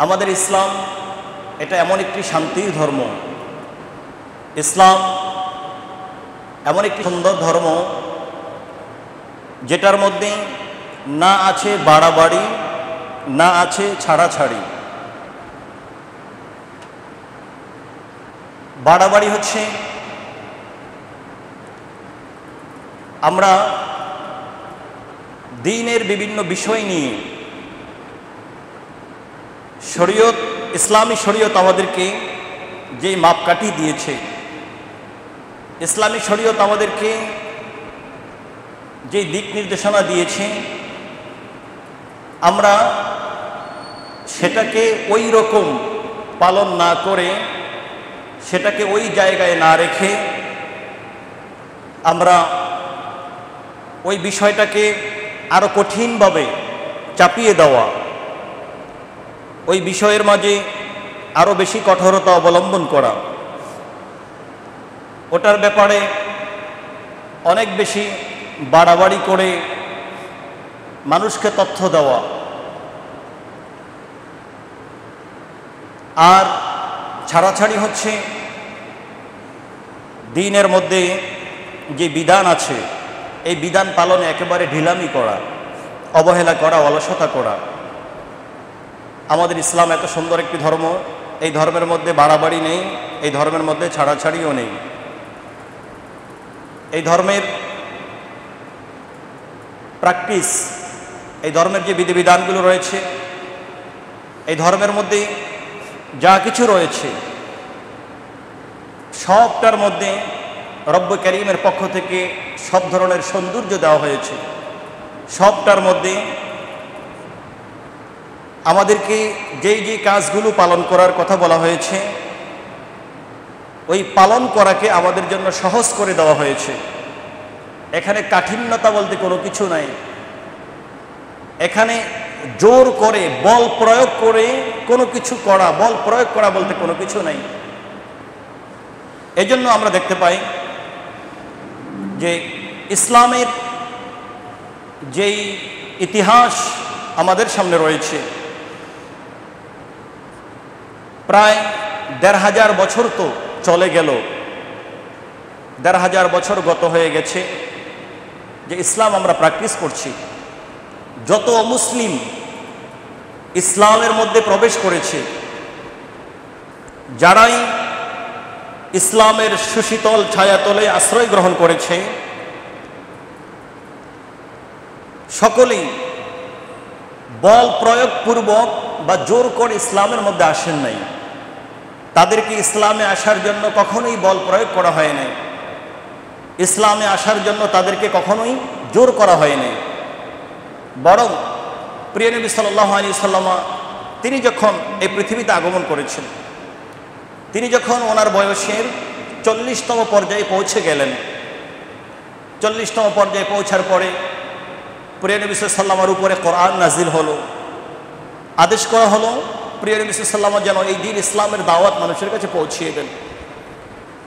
আমাদের ইসলাম এটা এমন একটি শান্তির ধর্ম। ইসলাম এমন একটি সুন্দর ধর্ম যেটার মধ্যে না আছে বাড়াবাড়ি, না আছে ছাড়াছাড়ি। বাড়াবাড়ি হচ্ছে আমরা দ্বীনের বিভিন্ন বিষয় নিয়ে শরীয়ত, ইসলামী শরীয়ত আমাদেরকে যেই মাপকাঠি দিয়েছে, ইসলামী শরীয়ত আমাদেরকে যেই দিক নির্দেশনা দিয়েছে, আমরা সেটাকে ওই রকম পালন না করে, সেটাকে ওই জায়গায় না রেখে আমরা ওই বিষয়টাকে আরো কঠিনভাবে চাপিয়ে দেওয়া, ওই বিষয়ের মাঝে আরো বেশি কঠোরতা অবলম্বন করা, ওটার ব্যাপারে অনেক বেশি বাড়াবাড়ি করে মানুষকে তথ্য দেওয়া, আর ছাড়াছাড়ি হচ্ছে দ্বীনের মধ্যে যে বিধান আছে এই বিধান পালনে একেবারে ঢিলামি করা, অবহেলা করা, অলসতা করা। আমাদের ইসলাম এত সুন্দর একটি ধর্ম, এই ধর্মের মধ্যে বাড়াবাড়ি নেই, এই ধর্মের মধ্যে ছাড়াছাড়িও নেই। এই ধর্মের প্র্যাকটিস, এই ধর্মের যে বিধিবিধানগুলো রয়েছে, এই ধর্মের মধ্যে যা কিছু রয়েছে সবটার মধ্যে রব্ব করিমের পক্ষ থেকে সব ধরনের সৌন্দর্য দেওয়া হয়েছে। সবটার মধ্যে আমাদেরকে যেই যে কাজগুলো পালন করার কথা বলা হয়েছে, ওই পালন করাকে আমাদের জন্য সহজ করে দেওয়া হয়েছে। এখানে কাঠিন্যতা বলতে কোনো কিছু নাই, এখানে জোর করে বল প্রয়োগ করে কোনো কিছু করা, বল প্রয়োগ করা বলতে কোনো কিছু নাই। এজন্য আমরা দেখতে পাই যে ইসলামের যেই ইতিহাস আমাদের সামনে রয়েছে, প্রায় ১৫০০ বছর তো চলে গেল, ১৫০০ বছর গত হয়ে গেছে যে ইসলাম আমরা প্র্যাকটিস করছি। যত মুসলিম ইসলামের মধ্যে প্রবেশ করেছে, যারাই ইসলামের সুশীতল ছায়াতলে আশ্রয় গ্রহণ করেছে, সকলেই বল প্রয়োগপূর্বক বা জোর করে ইসলামের মধ্যে আসেন নাই। তাদেরকে ইসলামে আসার জন্য কখনোই বল প্রয়োগ করা হয় নাই, ইসলামে আসার জন্য তাদেরকে কখনোই জোর করা হয় নাই। বরং প্রিয় নবী সাল্লাল্লাহু আলাইহি সাল্লাম তিনি যখন এই পৃথিবীতে আগমন করেছেন, তিনি যখন ওনার বয়সের ৪০তম পর্যায়ে পৌঁছে গেলেন, ৪০তম পর্যায়ে পৌঁছার পরে প্রিয় নবী সাল্লাল্লাহু আলাইহি সাল্লামের উপরে কোরআন নাজিল হলো, আদেশ করা হলো প্রিয় নবী সাল্লাল্লাহু আলাইহি সাল্লাম যেন এই দ্বীন ইসলামের দাওয়াত মানুষের কাছে পৌঁছিয়ে দেন।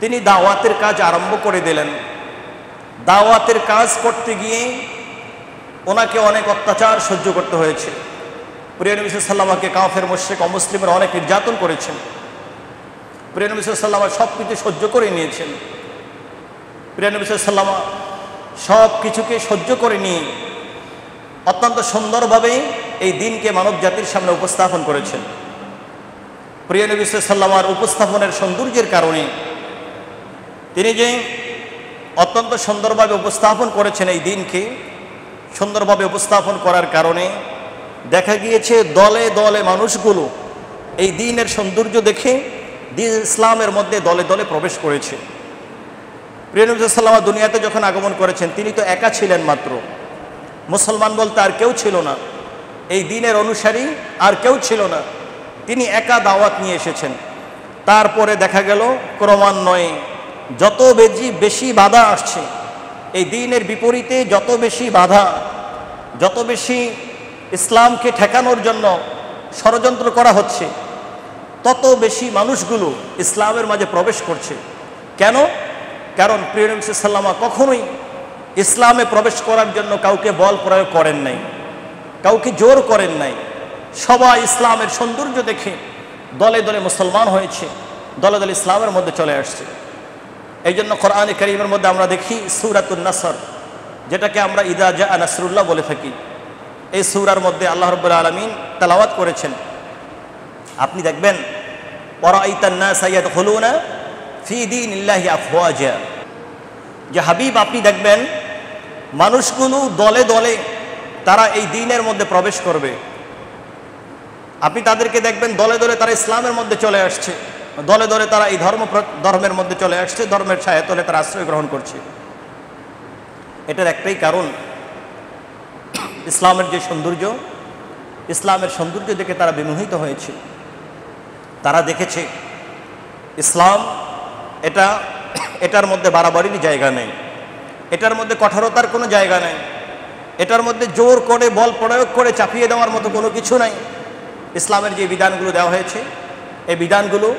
তিনি দাওয়াতের কাজ আরম্ভ করে দিলেন। দাওয়াতের কাজ করতে গিয়ে ওনাকে অনেক অত্যাচার সহ্য করতে হয়েছে। প্রিয় নবী সাল্লাল্লাহু আলাইহি সাল্লামকে কাফের, মুশরিক, অমুসলিমরা অনেক নির্যাতন করেছেন। প্রিয় নবী সাল্লাল্লাহু আলাইহি সাল্লাম সব কিছু সহ্য করে নিয়েছেন। প্রিয় নবী সাল্লাল্লাহু আলাইহি সাল্লাম সব কিছুকে সহ্য করে নিয়ে অত্যন্ত সুন্দরভাবে এই দ্বীনকে মানব জাতির সামনে উপস্থাপন করেছেন। প্রিয় নবী সাল্লাল্লাহু আলাইহি সাল্লামের উপস্থাপনের সৌন্দর্যের কারণে, তিনি যে অত্যন্ত সুন্দরভাবে উপস্থাপন করেছেন এই দ্বীনকে, সুন্দরভাবে উপস্থাপন করার কারণে দেখা গিয়েছে দলে দলে মানুষগুলো এই দ্বীনের সৌন্দর্য দেখে দ্বীন ইসলামের মধ্যে দলে দলে প্রবেশ করেছে। প্রিয় নবী সাল্লাল্লাহু আলাইহি সাল্লাম দুনিয়াতে যখন আগমন করেছেন, তিনি তো একা ছিলেন মাত্র, মুসলমান বলতে আর কেউ ছিল না, এই দ্বীনের অনুসারী আর কেউ ছিল না, তিনি একা দাওয়াত নিয়ে এসেছেন। তারপরে দেখা গেল ক্রমান্বয়ে যত বেশি বাধা আসছে, এই দ্বীনের বিপরীতে যত বেশি বাধা, যত বেশি ইসলামকে ঠেকানোর জন্য ষড়যন্ত্র করা হচ্ছে, তত বেশি মানুষগুলো ইসলামের মাঝে প্রবেশ করছে। কেন? কারণ প্রিয় নবী সাল্লাল্লাহু আলাইহি ওয়াসাল্লাম কখনোই ইসলামে প্রবেশ করার জন্য কাউকে বল প্রয়োগ করেন নাই, কাউকে জোর করেন নাই। সবাই ইসলামের সৌন্দর্য দেখে দলে দলে মুসলমান হয়েছে, দলে দলে ইসলামের মধ্যে চলে আসছে। এই জন্য কোরআনে কারীমের মধ্যে আমরা দেখি সূরাতুন নাসর, যেটাকে আমরা ইদা জা নাসরুল্লাহ বলে থাকি, এই সূরার মধ্যে আল্লাহ রাব্বুল আলামিন তেলাওয়াত করেছেন। আপনি দেখবেন ওয়ারাআইতান নাসা ইয়াদখুলুনা ফি দীনিল্লাহি আফওয়াজা, যে হাবিব আপনি দেখবেন মানুষগুলো দলে দলে তারা এই দ্বীনের মধ্যে প্রবেশ করবে। আপনি তাদেরকে দেখবেন দলে দলে তারা ইসলামের মধ্যে চলে আসছে, দলে দলে তারা এই ধর্মের মধ্যে চলে আসছে, ধর্মের ছায়াতলে তারা আশ্রয় গ্রহণ করছে। এটার একটাই কারণ ইসলামের যে সৌন্দর্য, ইসলামের সৌন্দর্য দেখে তারা বিমোহিত হয়েছে। তারা দেখেছে ইসলাম এটার মধ্যে বাড়াবাড়ির জায়গা নেই, এটার মধ্যে কঠোরতার কোনো জায়গা নেই, এটার মধ্যে জোর করে বল প্রয়োগ করে চাপিয়ে দেওয়ার মতো কোনো কিছু নাই। ইসলামের যে বিধানগুলো দেওয়া হয়েছে, এই বিধানগুলো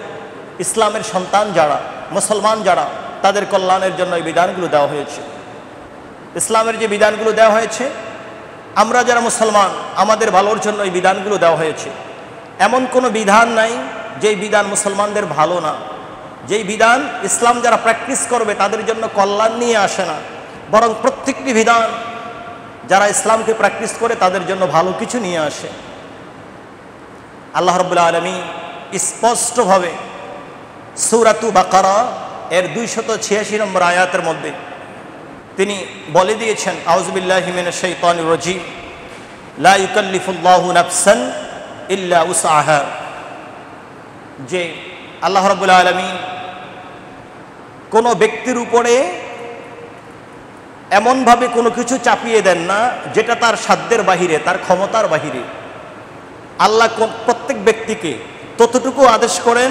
ইসলামের সন্তান যারা, মুসলমান যারা, তাদের কল্যাণের জন্য এই বিধানগুলো দেওয়া হয়েছে। ইসলামের যে বিধানগুলো দেওয়া হয়েছে, আমরা যারা মুসলমান আমাদের ভালোর জন্য এই বিধানগুলো দেওয়া হয়েছে। এমন কোনো বিধান নাই যেই বিধান মুসলমানদের ভালো না, যেই বিধান ইসলাম যারা প্র্যাকটিস করবে তাদের জন্য কল্যাণ নিয়ে আসে না, বরং প্রত্যেকটি বিধান যারা ইসলামকে প্র্যাকটিস করে তাদের জন্য ভালো কিছু নিয়ে আসে। আল্লাহ রাব্বুল আলামিন স্পষ্টভাবে সূরাতু বাকারা এর 286 নম্বর আয়াতের মধ্যে তিনি বলে দিয়েছেন, আউযু বিল্লাহি মিনাশ শাইতানির রাজীম, লা ইউকাল্লিফুল্লাহু নাফসান ইল্লা উসআহা, যে আল্লাহ রাব্বুল আলামিন কোনো ব্যক্তির উপরে এমনভাবে কোনো কিছু চাপিয়ে দেন না যেটা তার সাধ্যের বাহিরে, তার ক্ষমতার বাহিরে। আল্লাহ প্রত্যেক ব্যক্তিকে ততটুকু আদেশ করেন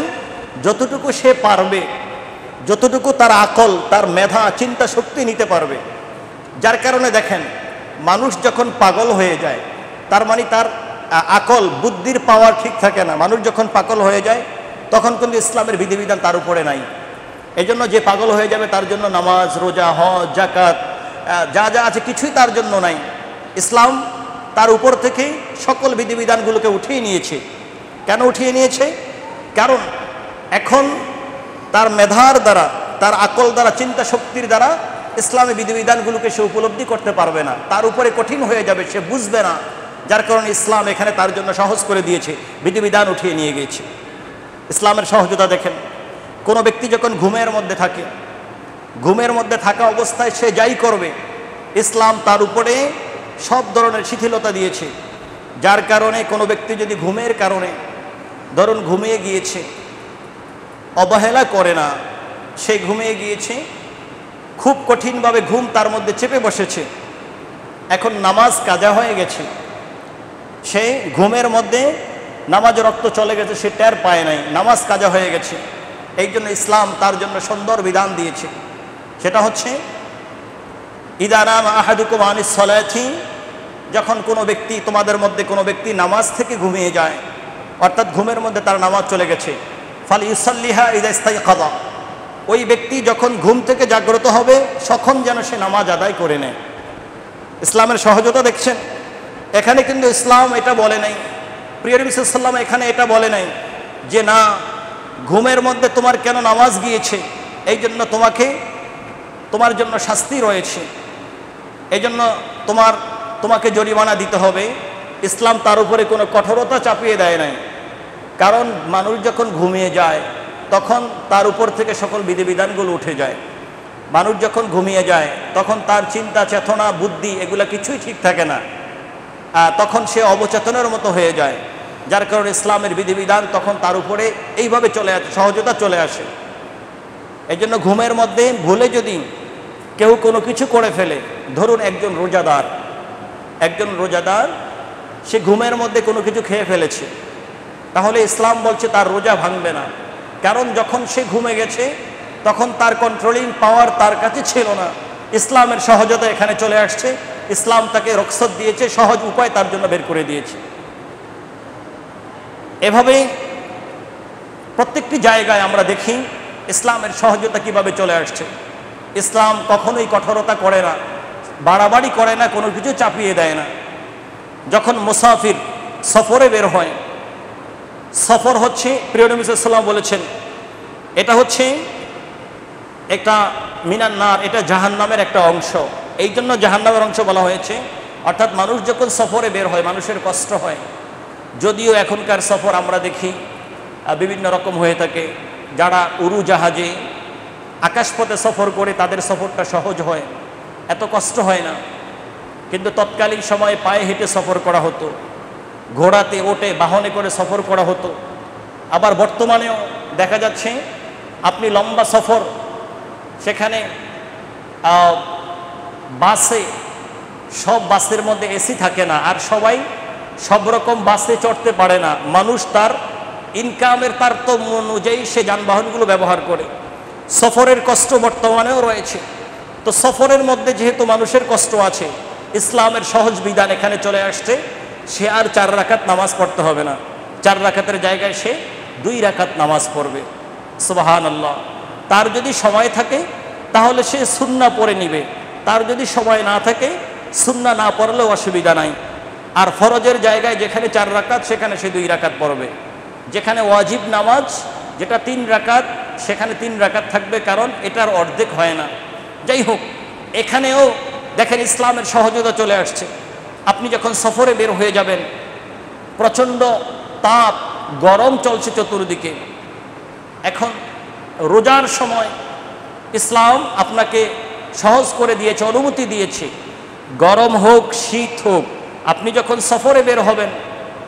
যতটুকু সে পারবে, যতটুকু তার আকল, তার মেধা, চিন্তা শক্তি নিতে পারবে। যার কারণে দেখেন মানুষ যখন পাগল হয়ে যায়, তার মানে তার আকল, বুদ্ধির পাওয়ার ঠিক থাকে না। মানুষ যখন পাগল হয়ে যায় তখন কিন্তু ইসলামের বিধিবিধান তার উপরে নাই। এজন্য যে পাগল হয়ে যাবে তার জন্য নামাজ, রোজা, হজ, যাকাত যা যা আছে কিছুই তার জন্য নাই। ইসলাম তার উপর থেকে সকল বিধিবিধানগুলোকে উঠিয়ে নিয়েছে। কেন উঠিয়ে নিয়েছে? কারণ এখন তার মেধার দ্বারা, তার আকল দ্বারা, চিন্তা শক্তির দ্বারা ইসলামী বিধিবিধানগুলোকে সে উপলব্ধি করতে পারবে না, তার উপরে কঠিন হয়ে যাবে, সে বুঝবে না। যার কারণে ইসলাম এখানে তার জন্য সহজ করে দিয়েছে, বিধিবিধান উঠিয়ে নিয়ে গিয়েছে। ইসলামের সহজতা দেখেন, কোনো ব্যক্তি যখন ঘুমের মধ্যে থাকে, ঘুমের মধ্যে থাকা অবস্থায় সে যাই করবে, ইসলাম তার উপরে সব ধরনের শিথিলতা দিয়েছে। যার কারণে কোনো ব্যক্তি যদি ঘুমের কারণে ধরুন ঘুমিয়ে গিয়েছে, অবহেলা করে না, সে ঘুমিয়ে গিয়েছে, খুব কঠিনভাবে ঘুম তার মধ্যে চেপে বসেছে, এখন নামাজ কাজা হয়ে গেছে, সে ঘুমের মধ্যে নামাজের রক্ত চলে গেছে, সে টের পায় নাই, নামাজ কাজা হয়ে গেছে। এই জন্য ইসলাম তার জন্য সুন্দর বিধান দিয়েছে। সেটা হচ্ছে ইদা নামা আহাদুকুম আনিস সালাতি, যখন কোনো ব্যক্তি, তোমাদের মধ্যে কোনো ব্যক্তি নামাজ থেকে ঘুমিয়ে যায়, অর্থাৎ ঘুমের মধ্যে তার নামাজ চলে গেছে, ফাল ইউসাল্লিহা ইদা ইস্তাইকাযা, ওই ব্যক্তি যখন ঘুম থেকে জাগ্রত হবে তখন যেন সে নামাজ আদায় করে নেয়। ইসলামের সহজতা দেখছেন, এখানে কিন্তু ইসলাম এটা বলে নাই, প্রিয় নবী সাল্লাল্লাহু আলাইহি ওয়াসাল্লাম এখানে এটা বলে নাই যে না, ঘুমের মধ্যে তোমার কেন নামাজ গিয়েছে, এই জন্য তোমার জন্য শাস্তি রয়েছে, এই জন্য তোমাকে জরিমানা দিতে হবে। ইসলাম তার উপরে কোনো কঠোরতা চাপিয়ে দেয় নাই, কারণ মানুষ যখন ঘুমিয়ে যায় তখন তার উপর থেকে সকল বিধিবিধানগুলো উঠে যায়। মানুষ যখন ঘুমিয়ে যায় তখন তার চিন্তা, চেতনা, বুদ্ধি এগুলা কিছুই ঠিক থাকে না, তখন সে অবচেতনের মতো হয়ে যায়। যার কারণে ইসলামের বিধিবিধান তখন তার উপরে এইভাবে চলে আসে, সহজতা চলে আসে। এই জন্য ঘুমের মধ্যে ভুলে যদি কেউ কোনো কিছু করে ফেলে, ধরুন একজন রোজাদার সে ঘুমের মধ্যে কোনো কিছু খেয়ে ফেলেছে, তাহলে ইসলাম বলছে তার রোজা ভাঙবে না, কারণ যখন সে ঘুমে গেছে তখন তার কন্ট্রোলিং পাওয়ার তার কাছে ছিল না। ইসলামের সহজতা এখানে চলে আসছে, ইসলাম তাকে রুখসত দিয়েছে, সহজ উপায় তার জন্য বের করে দিয়েছে। এভাবে প্রত্যেকটি জায়গায় আমরা দেখি ইসলামের সহজতা কিভাবে চলে আসছে। ইসলাম কখনোই কঠোরতা করে না, বাড়াবাড়ি করে না, কোনো কিছু চাপিয়ে দেয় না। যখন মুসাফির সফরে বের হয়, সফর হচ্ছে, প্রিয় নবী সাল্লাল্লাহু আলাইহি ওয়াসাল্লাম বলেছেন, এটা হচ্ছে একটা মিনান নার, এটা জাহান্নামের একটা অংশ। এই জন্য জাহান্নামের অংশ বলা হয়েছে। অর্থাৎ মানুষ যখন সফরে বের হয় মানুষের কষ্ট হয়। যদিও এখনকার সফর আমরা দেখি বিভিন্ন রকম হয়ে থাকে। যারা উড়োজাহাজে আকাশপথে সফর করে তাদের সফরটা সহজ হয়, এত কষ্ট হয় না। কিন্তু তৎকালীন সময়ে পায়ে হেঁটে সফর করা হতো, ঘোড়াতে ওঠে বাহনে করে সফর করা হতো। আবার বর্তমানেও দেখা যাচ্ছে আপনি লম্বা সফর, সেখানে বাসে, সব বাসের মধ্যে এসি থাকে না, আর সবাই সব রকম বাসে চড়তে পারে না। মানুষ তার ইনকামের তারতম্য অনুযায়ী সে যানবাহনগুলো ব্যবহার করে। সফরের কষ্ট বর্তমানেও রয়েছে। তো সফরের মধ্যে যেহেতু মানুষের কষ্ট আছে, ইসলামের সহজ বিধান এখানে চলে আসছে। সে আর 4 রাকাত নামাজ পড়তে হবে না, 4 রাকাতের জায়গায় সে 2 রাকাত নামাজ পড়বে। সুবহানাল্লাহ। তার যদি সময় থাকে তাহলে সে সুন্নাহ পড়ে নিবে, তার যদি সময় না থাকে সুন্নাহ না পড়লেও অসুবিধা নাই। আর ফরজের জায়গায় যেখানে 4 রাকাত সেখানে সে 2 রাকাত পড়বে। যেখানে ওয়াজিব নামাজ যেটা 3 রাকাত সেখানে 3 রাকাত থাকবে, কারণ এটার অর্ধেক হয় না। যাই হোক, এখানেও দেখেন ইসলামের সহজতা চলে আসছে। আপনি যখন সফরে বের হয়ে যাবেন, প্রচণ্ড তাপ, গরম চলছে চতুর্দিকে। এখন রোজার সময় ইসলাম আপনাকে সহজ করে দিয়েছে, অনুমতি দিয়েছে। গরম হোক শীত হোক, আপনি যখন সফরে বের হবেন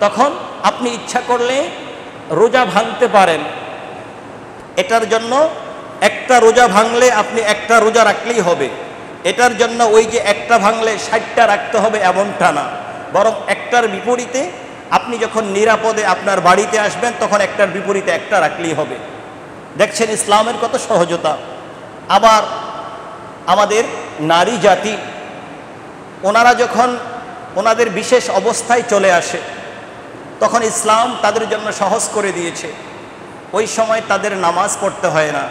তখন আপনি ইচ্ছা করলে রোজা ভাঙতে পারেন। এটার জন্য একটা রোজা ভাঙলে আপনি একটা রোজা রাখলেই হবে। এটার জন্য ওই যে একটা ভাঙলে 60টা রাখতে হবে এমনটা না, বরং একটার বিপরীতে আপনি যখন নিরাপদে আপনার বাড়িতে আসবেন তখন একটার বিপরীতে একটা রাখলেই হবে। দেখছেন ইসলামের কত সহজতা। আবার আমাদের নারী জাতি, ওনারা যখন ওনাদের বিশেষ অবস্থায় চলে আসে তখন ইসলাম তাদের জন্য সহজ করে দিয়েছে। ওই সময় তাদের নামাজ পড়তে হয় না।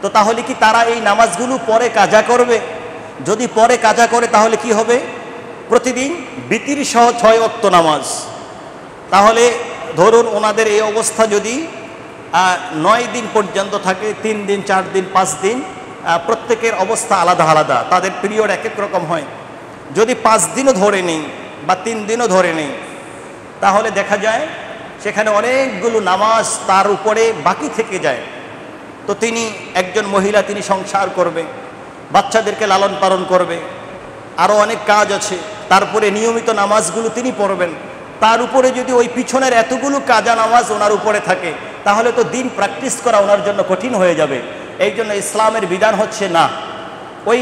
তো তাহলে কি তারা এই নামাজগুলো পরে কাজা করবে? যদি পরে কাজা করে তাহলে কি হবে? প্রতিদিন বিতির সহ 6 ওয়াক্ত নামাজ। তাহলে ধরুন ওনাদের এই অবস্থা যদি 9 দিন পর্যন্ত থাকে, 3 দিন 4 দিন 5 দিন, প্রত্যেকের অবস্থা আলাদা আলাদা, তাদের পিরিয়ড এক এক রকম হয়। যদি 5 দিনও ধরে নেই বা 3 দিনও ধরে নেই, তাহলে দেখা যায় সেখানে অনেকগুলো নামাজ তার উপরে বাকি থেকে যায়। তো তিনি একজন মহিলা, তিনি সংসার করবে, বাচ্চাদেরকে লালন পালন করবে, আরও অনেক কাজ আছে। তারপরে নিয়মিত নামাজগুলো তিনি পড়বেন। তার উপরে যদি ওই পিছনের এতগুলো কাজা নামাজ ওনার উপরে থাকে তাহলে তো দিন প্র্যাকটিস করা ওনার জন্য কঠিন হয়ে যাবে। এই জন্য ইসলামের বিধান হচ্ছে না, ওই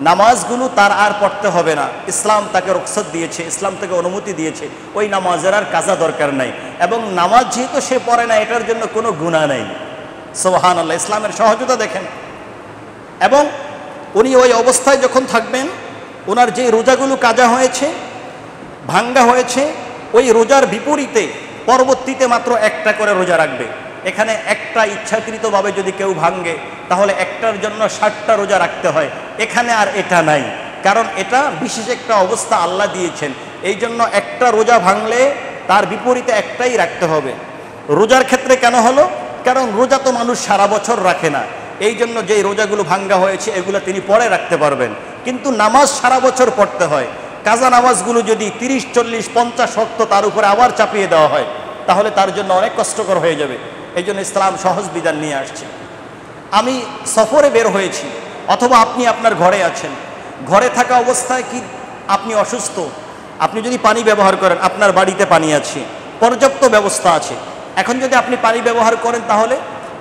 নামাজগুলো তার আর পড়তে হবে না। ইসলাম তাকে রুখসত দিয়েছে, ইসলাম তাকে অনুমতি দিয়েছে, ওই নামাজের আর কাজা দরকার নাই। এবং নামাজ যেহেতু সে পড়ে না, এটার জন্য কোনো গুনাহ নাই। সুবহানাল্লাহ, ইসলামের সহজতা দেখেন। এবং উনি ওই অবস্থায় যখন থাকবেন, ওনার যে রোজাগুলো কাজা হয়েছে, ভাঙ্গা হয়েছে, ওই রোজার বিপরীতে পরবর্তীতে মাত্র একটা করে রোজা রাখবে। এখানে একটা ইচ্ছাকৃতভাবে যদি কেউ ভাঙ্গে তাহলে একটার জন্য 60টা রোজা রাখতে হয়। এখানে আর এটা নাই, কারণ এটা বিশেষ একটা অবস্থা আল্লাহ দিয়েছেন। এই জন্য একটা রোজা ভাঙলে তার বিপরীতে একটাই রাখতে হবে। রোজার ক্ষেত্রে কেন হলো? কারণ রোজা তো মানুষ সারা বছর রাখে না। এই জন্য যেই রোজাগুলো ভাঙ্গা হয়েছে এগুলো তিনি পরে রাখতে পারবেন। কিন্তু নামাজ সারা বছর পড়তে হয়। কাজা নামাজগুলো যদি 30, 40, 50 ওয়াক্ত তার উপরে আবার চাপিয়ে দেওয়া হয় তাহলে তার জন্য অনেক কষ্টকর হয়ে যাবে। এই জন্য ইসলাম সহজ বিধান নিয়ে আসছে। আমি সফরে বের হয়েছি, অথবা আপনি আপনার ঘরে আছেন, ঘরে থাকা অবস্থায় কি আপনি অসুস্থ, আপনি যদি পানি ব্যবহার করেন, আপনার বাড়িতে পানি আছে, পর্যাপ্ত ব্যবস্থা আছে। এখন যদি আপনি পানি ব্যবহার করেন তাহলে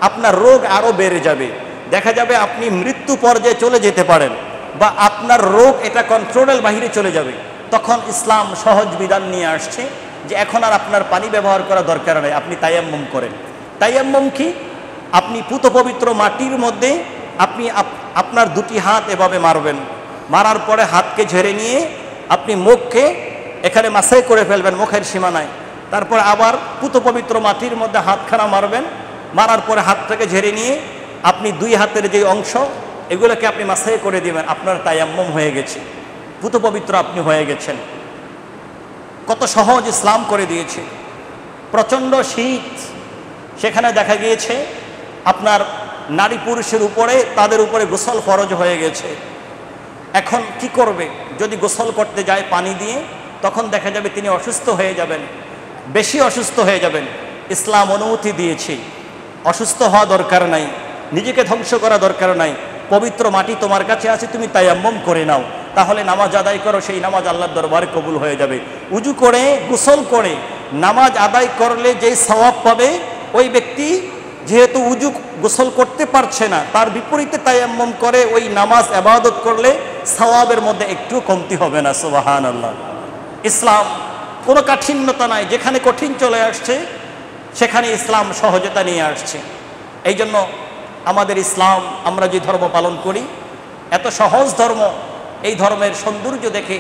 আপনার রোগ আরও বেড়ে যাবে। দেখা যাবে আপনি মৃত্যু পর্যায়ে চলে যেতে পারেন, বা আপনার রোগ এটা কন্ট্রোলের বাহিরে চলে যাবে। তখন ইসলাম সহজ বিধান নিয়ে আসছে যে এখন আর আপনার পানি ব্যবহার করা দরকার নেই, আপনি তায়াম্মুম করেন। তায়াম্মুম কি? আপনি পুত পবিত্র মাটির মধ্যে আপনি আপনার 2টি হাত এভাবে মারবেন, মারার পরে হাতকে ঝেড়ে নিয়ে আপনি মুখকে এখানে মাসাই করে ফেলবেন মুখের সীমানায়। তারপর আবার পুত পবিত্র মাটির মধ্যে হাতখানা মারবেন, মারার পরে হাতটাকে ঝেড়ে নিয়ে আপনি 2 হাতের যে অংশ এগুলোকে আপনি মাসাই করে দিবেন। আপনার তায়াম্মুম হয়ে গেছে, পুত পবিত্র আপনি হয়ে গেছেন। কত সহজ ইসলাম করে দিয়েছে। প্রচণ্ড শীত, সেখানে দেখা গিয়েছে আপনার নারী পুরুষের উপরে, তাদের উপরে গোসল ফরজ হয়ে গেছে। এখন কি করবে? যদি গোসল করতে যায় পানি দিয়ে, তখন দেখা যাবে তিনি অসুস্থ হয়ে যাবেন, বেশি অসুস্থ হয়ে যাবেন। ইসলাম অনুমতি দিয়েছে, অসুস্থ হওয়া দরকার নাই, নিজেকে ধ্বংস করা দরকার নাই, পবিত্র মাটি তোমার কাছে আছে, তুমি তায়াম্মুম করে নাও, তাহলে নামাজ আদায় করো, সেই নামাজ আল্লাহর দরবারে কবুল হয়ে যাবে। উজু করে গোসল করে নামাজ আদায় করলে যেই সওয়াব পাবে, ওই ব্যক্তি যেহেতু উজু গোসল করতে পারছে না, তার বিপরীতে তায়াম্মুম করে ওই নামাজ ইবাদত করলে সওয়াবের মধ্যে একটু কমতি হবে না। সুবহানাল্লাহ। ইসলাম কোনো কাঠিন্যতা নাই, যেখানে কঠিন চলে আসছে সেখানে ইসলাম সহজতা নিয়ে আসছে। এই জন্য আমাদের ইসলাম, আমরা যে ধর্ম পালন করি, এত সহজ ধর্ম, এই ধর্মের সৌন্দর্য দেখে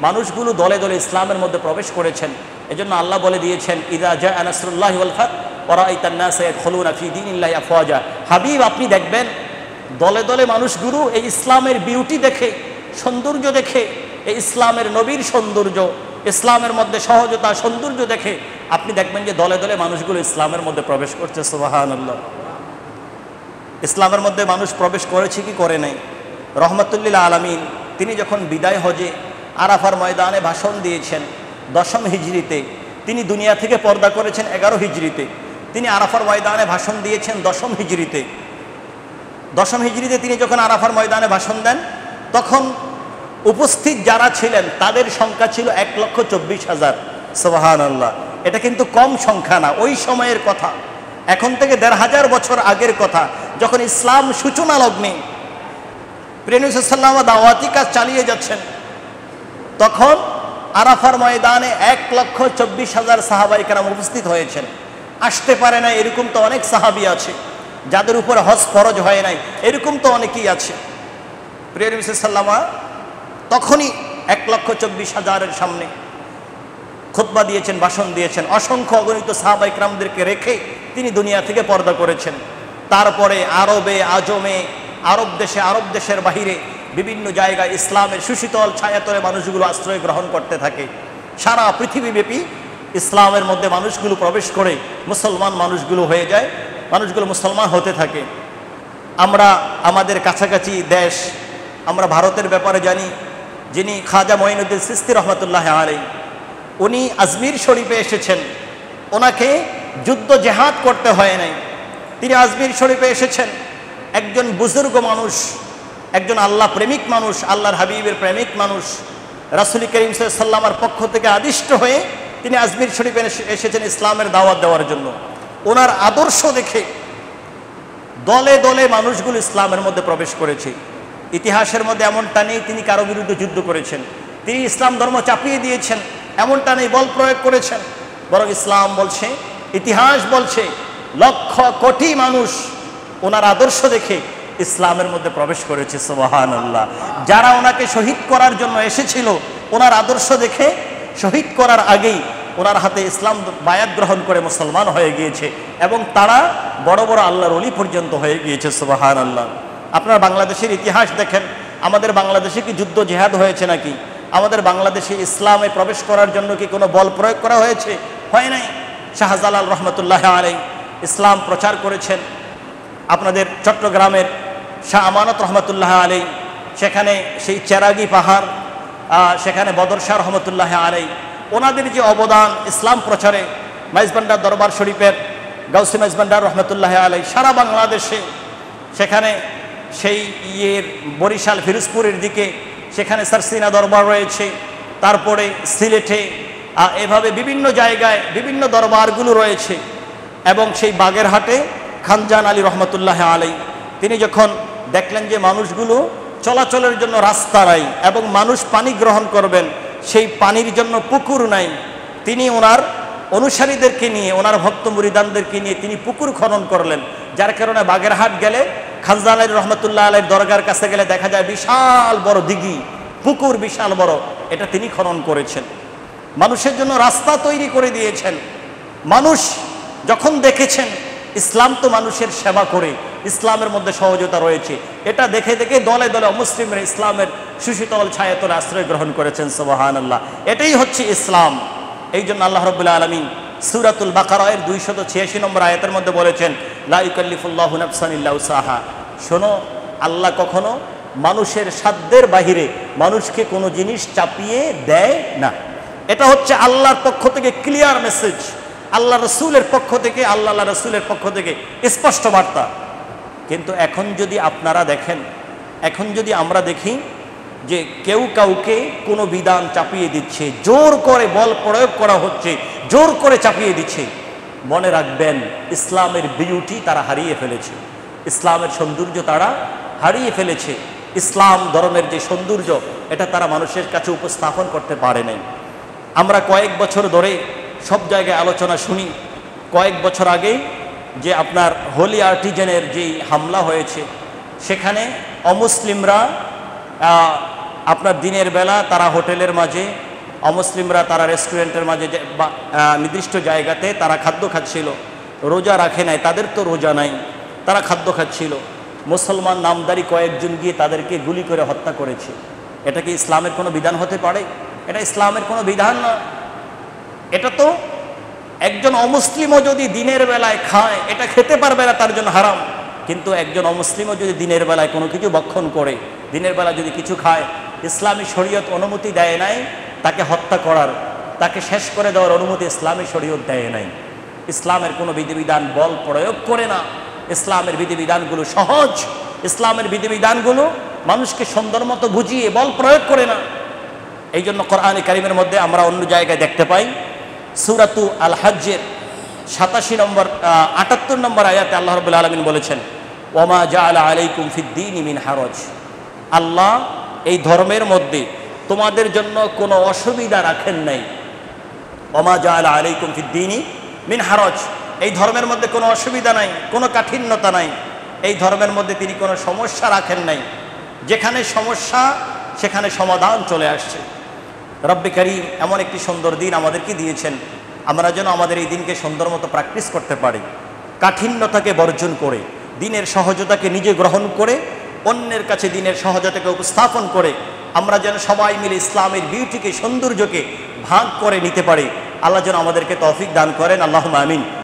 মানুষগুলো দলে দলে ইসলামের মধ্যে প্রবেশ করেছেন। এজন্য আল্লাহ বলে দিয়েছেন, ইযা জাআ নাসরুল্লাহি ওয়াল ফাত ওয়া রাআইতান নাসা ইয়াদখুলুনা ফি দীনিল্লাহি আফওয়াজা। হাবিব, আপনি দেখবেন দলে দলে মানুষগুলো এই ইসলামের বিউটি দেখে, সৌন্দর্য দেখে, এই ইসলামের নবীর সৌন্দর্য, ইসলামের মধ্যে সহজতা, সৌন্দর্য দেখে আপনি দেখবেন যে দলে দলে মানুষগুলো ইসলামের মধ্যে প্রবেশ করছে। সুবহানাল্লাহ। ইসলামের মধ্যে মানুষ প্রবেশ করেছে কি করে নাই? রহমাতুল লিল আলামিন তিনি যখন বিদায় হজে আরাফার ময়দানে ভাষণ দিয়েছেন 10ম হিজরিতে, তিনি দুনিয়া থেকে পর্দা করেছেন 11 হিজরিতে, তিনি আরাফার ময়দানে ভাষণ দিয়েছেন 10ম হিজরিতে। 10ম হিজরিতে তিনি যখন আরাফার ময়দানে ভাষণ দেন, তখন উপস্থিত যারা ছিলেন তাদের সংখ্যা ছিল 1,24,000। সুবহানাল্লাহ। এটা কিন্তু কম সংখ্যা না, ওই সময়ের কথা, এখন থেকে 1,500 বছর আগের কথা, যখন ইসলাম সূচনা লগ্নে প্রিয় নবী সাল্লাল্লাহু আলাইহি ওয়াসাল্লাম দাওয়াতি কাজ চালিয়ে যাচ্ছেন, তখন আরাফার ময়দানে 1,24,000 সাহাবায়ে কেরাম উপস্থিত হয়েছেন। আসতে পারে না এরকম তো অনেক সাহাবী আছে, যাদের উপর হজ ফরজ হয় নাই, এরকম তো অনেকেই আছে। প্রিয় নবী সাল্লাল্লাহু আলাইহি ওয়াসাল্লাম তখনই 1,24,000-এর সামনে খুতবা দিয়েছেন, ভাষণ দিয়েছেন। অসংখ্য অগণিত সাহাবায়ে কেরামদেরকে রেখে তিনি দুনিয়া থেকে পর্দা করেছেন। তারপরে আরবে, আজমে, আরব দেশের বাহিরে বিভিন্ন জায়গায় ইসলামের সুশীতল ছায়াতলে মানুষগুলো আশ্রয় গ্রহণ করতে থাকে। সারা পৃথিবীব্যাপী ইসলামের মধ্যে মানুষগুলো প্রবেশ করে মুসলমান মানুষগুলো হয়ে যায়, মানুষগুলো মুসলমান হতে থাকে। আমরা আমাদের কাছাকাছি দেশ, আমরা ভারতের ব্যাপারে জানি, যিনি খাজা মঈনুদ্দিন চিশতি রহমাতুল্লাহ আলাইহি, উনি আজমির শরীফে এসেছেন। ওনাকে যুদ্ধ জেহাদ করতে হয় নাই, তিনি আজমির শরীফে এসেছেন। একজন বুজুর্গ মানুষ, একজন আল্লাহ প্রেমিক মানুষ, আল্লাহর হাবিবের প্রেমিক মানুষ, রাসূল করিম সাল্লাল্লাহু আলাইহি ওয়াসাল্লামের পক্ষ থেকে আদিষ্ট হয়ে তিনি আজমির শরীফে এসেছেন ইসলামের দাওয়াত দেওয়ার জন্য। ওনার আদর্শ দেখে দলে দলে মানুষগুলো ইসলামের মধ্যে প্রবেশ করেছে। ইতিহাসের মধ্যে এমনটা নেই তিনি কারো বিরুদ্ধে যুদ্ধ করেছেন, তিনি ইসলাম ধর্ম চাপিয়ে দিয়েছেন, এমনটা নেই বল প্রয়োগ করেছেন। বরং ইসলাম বলছে, ইতিহাস বলছে, লক্ষ কোটি মানুষ ওনার আদর্শ দেখে ইসলামের মধ্যে প্রবেশ করেছে। সুবহানাল্লাহ। যারা ওনাকে শহীদ করার জন্য এসেছিল, ওনার আদর্শ দেখে শহীদ করার আগেই ওনার হাতে ইসলাম বায়াত গ্রহণ করে মুসলমান হয়ে গিয়েছে, এবং তারা বড় বড় আল্লাহর ওলি পর্যন্ত হয়ে গিয়েছে। সুবহানাল্লাহ। আপনারা বাংলাদেশের ইতিহাস দেখেন, আমাদের বাংলাদেশে কি যুদ্ধ জিহাদ হয়েছে নাকি? আমাদের বাংলাদেশে ইসলামে প্রবেশ করার জন্য কি কোনো বল প্রয়োগ করা হয়েছে? হয় নাই। শাহজালাল রহমতুল্লাহ আলাইহি ইসলাম প্রচার করেছেন। আপনাদের চট্টগ্রামের শাহ আমানত রহমতুল্লাহ আলাইহি, সেখানে সেই চেরাগি পাহাড়, সেখানে বদর শাহ রহমতুল্লাহ আলাইহি, ওনাদের যে অবদান ইসলাম প্রচারে, মাইজবান্ডার দরবার শরীফের গাউসে মাইজবান্ডার রহমতুল্লাহ আলাইহি সারা বাংলাদেশে, সেখানে সেই বরিশাল ফিরোজপুরের দিকে সেখানে সারসিনা দরবার রয়েছে, তারপরে সিলেটে, এভাবে বিভিন্ন জায়গায় বিভিন্ন দরবারগুলো রয়েছে। এবং সেই বাগেরহাটে খানজান আলী রহমতুল্লাহ আলাইহি, তিনি যখন দেখলেন যে মানুষগুলো চলাচলের জন্য রাস্তা নাই এবং মানুষ পানি গ্রহণ করবেন, সেই পানির জন্য পুকুর নাই, তিনি ওনার অনুসারীদেরকে নিয়ে, ওনার ভক্ত মুরিদানদেরকে নিয়ে তিনি পুকুর খনন করলেন। যার কারণে বাগেরহাট গেলে, খানজান আলী রহমতুল্লাহ আলাইহির দরগার কাছে গেলে দেখা যায় বিশাল বড় দিঘি, পুকুর বিশাল বড়, এটা তিনি খনন করেছেন। মানুষের জন্য রাস্তা তৈরি করে দিয়েছেন। মানুষ যখন দেখেছেন ইসলাম তো মানুষের সেবা করে, ইসলামের মধ্যে সহজতা রয়েছে, এটা দেখে দেখে দলে দলে মুসলিমরা ইসলামের সুশীতল ছায়াতলে আশ্রয় গ্রহণ করেছেন। সুবহানাল্লাহ। এটাই হচ্ছে ইসলাম। এই জন্য আল্লাহ রাব্বুল আলামিন সূরাতুল বাকারার 286 নম্বর আয়াতের মধ্যে বলেছেন, লা ইউকাল্লিফুল্লাহু নাফসান ইল্লা উসাহা। শোনো, আল্লাহ কখনো মানুষের সাধ্যের বাহিরে মানুষকে কোনো জিনিস চাপিয়ে দেয় না। এটা হচ্ছে আল্লাহর পক্ষ থেকে ক্লিয়ার মেসেজ, আল্লাহ রসুলের পক্ষ থেকে, আল্লাহ রসুলের পক্ষ থেকে স্পষ্ট বার্তা। কিন্তু এখন যদি আপনারা দেখেন, এখন যদি আমরা দেখি যে কেউ কাউকে কোনো বিধান চাপিয়ে দিচ্ছে, জোর করে বল প্রয়োগ করা হচ্ছে, জোর করে চাপিয়ে দিচ্ছে, মনে রাখবেন ইসলামের বিউটি তারা হারিয়ে ফেলেছে, ইসলামের সৌন্দর্য তারা হারিয়ে ফেলেছে। ইসলাম ধর্মের যে সৌন্দর্য এটা তারা মানুষের কাছে উপস্থাপন করতে পারে নাই। আমরা কয়েক বছর ধরে সব জায়গায় আলোচনা শুনি, কয়েক বছর আগেই যে আপনার হোলি আর্টিজেনের যেই হামলা হয়েছে, সেখানে অমুসলিমরা আপনার দিনের বেলা তারা হোটেলের মাঝে, অমুসলিমরা তারা রেস্টুরেন্টের মাঝে বা নির্দিষ্ট জায়গাতে তারা খাদ্য খাচ্ছিল, রোজা রাখে নাই, তাদের তো রোজা নাই, তারা খাদ্য খাচ্ছিল। মুসলমান নামদারি কয়েকজন গিয়ে তাদেরকে গুলি করে হত্যা করেছে। এটা কি ইসলামের কোনো বিধান হতে পারে? এটা ইসলামের কোনো বিধান না। এটা তো একজন অমুসলিমও যদি দিনের বেলায় খায়, এটা খেতে পারবে না, তার জন্য হারাম। কিন্তু একজন অমুসলিমও যদি দিনের বেলায় কোনো কিছু ভক্ষণ করে, দিনের বেলা যদি কিছু খায়, ইসলামী শরীয়ত অনুমতি দেয় নাই তাকে হত্যা করার, তাকে শেষ করে দেওয়ার অনুমতি ইসলামী শরীয়ত দেয় নাই। ইসলামের কোনো বিধিবিধান বল প্রয়োগ করে না, ইসলামের বিধিবিধানগুলো সহজ, ইসলামের বিধিবিধানগুলো মানুষকে সুন্দর মতো বুঝিয়ে বল প্রয়োগ করে না। এই জন্য কোরআনে কারিমের মধ্যে আমরা অন্য জায়গায় দেখতে পাই, সূরাতু আল হজ্জের 87 নম্বর 78 নম্বর আয়াতে আল্লাহ রাব্বুল আলামিন বলেছেন, ওয়ামা জাআলা আলাইকুম ফিদ্দীনি মিন হারাজ। আল্লাহ এই ধর্মের মধ্যে তোমাদের জন্য কোনো অসুবিধা রাখেন নাই। ওয়ামা জাআলা আলাইকুম ফিদ্দীনি মিন হারাজ, এই ধর্মের মধ্যে কোনো অসুবিধা নাই, কোনো কাঠিন্যতা নাই, এই ধর্মের মধ্যে তিনি কোনো সমস্যা রাখেন নাই। যেখানে সমস্যা সেখানে সমাধান চলে আসছে। রব্বে কারীম এমন একটি সুন্দর দিন আমাদেরকে দিয়েছেন, আমরা যেন আমাদের এই দিনকে সুন্দর মতো প্র্যাকটিস করতে পারি, কাঠিন্যতাকে বর্জন করে, দিনের সহজতাকে নিজে গ্রহণ করে, অন্যের কাছে দিনের সহজতাকে উপস্থাপন করে আমরা যেন সবাই মিলে ইসলামের বিউটিকে, সৌন্দর্যকে ভাগ করে নিতে পারি। আল্লাহ যেন আমাদেরকে তৌফিক দান করেন। আল্লাহুম্মা আমিন।